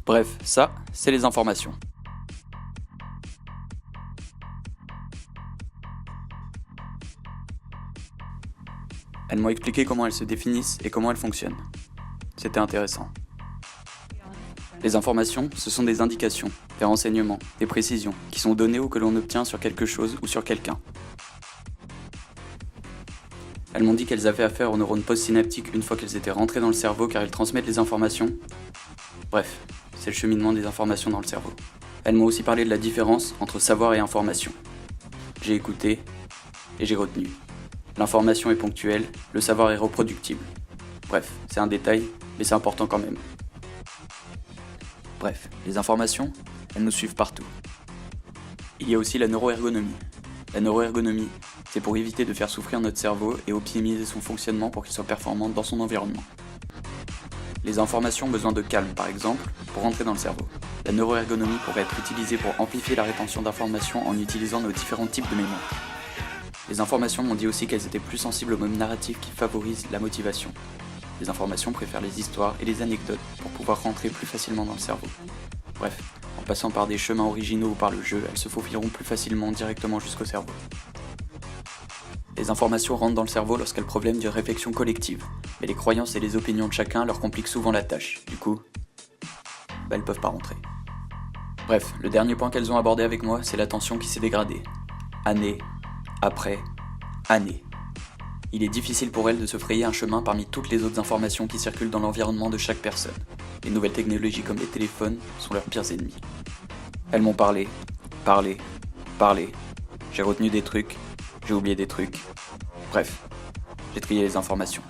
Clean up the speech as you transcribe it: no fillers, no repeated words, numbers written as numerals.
Bref, ça, c'est les informations. Elles m'ont expliqué comment elles se définissent et comment elles fonctionnent. C'était intéressant. Les informations, ce sont des indications, des renseignements, des précisions, qui sont données ou que l'on obtient sur quelque chose ou sur quelqu'un. Elles m'ont dit qu'elles avaient affaire aux neurones postsynaptiques une fois qu'elles étaient rentrées dans le cerveau car elles transmettent les informations. Bref, c'est le cheminement des informations dans le cerveau. Elles m'ont aussi parlé de la différence entre savoir et information. J'ai écouté et j'ai retenu. L'information est ponctuelle, le savoir est reproductible. Bref, c'est un détail, mais c'est important quand même. Bref, les informations, elles nous suivent partout. Il y a aussi la neuroergonomie. La neuroergonomie, c'est pour éviter de faire souffrir notre cerveau et optimiser son fonctionnement pour qu'il soit performant dans son environnement. Les informations ont besoin de calme, par exemple, pour rentrer dans le cerveau. La neuroergonomie pourrait être utilisée pour amplifier la rétention d'informations en utilisant nos différents types de mémoire. Les informations m'ont dit aussi qu'elles étaient plus sensibles aux modes narratifs qui favorisent la motivation. Les informations préfèrent les histoires et les anecdotes pour pouvoir rentrer plus facilement dans le cerveau. Bref, en passant par des chemins originaux ou par le jeu, elles se faufileront plus facilement directement jusqu'au cerveau. Les informations rentrent dans le cerveau lorsqu'elles proviennent d'une réflexion collective, mais les croyances et les opinions de chacun leur compliquent souvent la tâche. Du coup, elles peuvent pas rentrer. Bref, le dernier point qu'elles ont abordé avec moi, c'est l'attention qui s'est dégradée. Année après année. Il est difficile pour elles de se frayer un chemin parmi toutes les autres informations qui circulent dans l'environnement de chaque personne. Les nouvelles technologies comme les téléphones sont leurs pires ennemis. Elles m'ont parlé. J'ai retenu des trucs, j'ai oublié des trucs. Bref, j'ai trié les informations.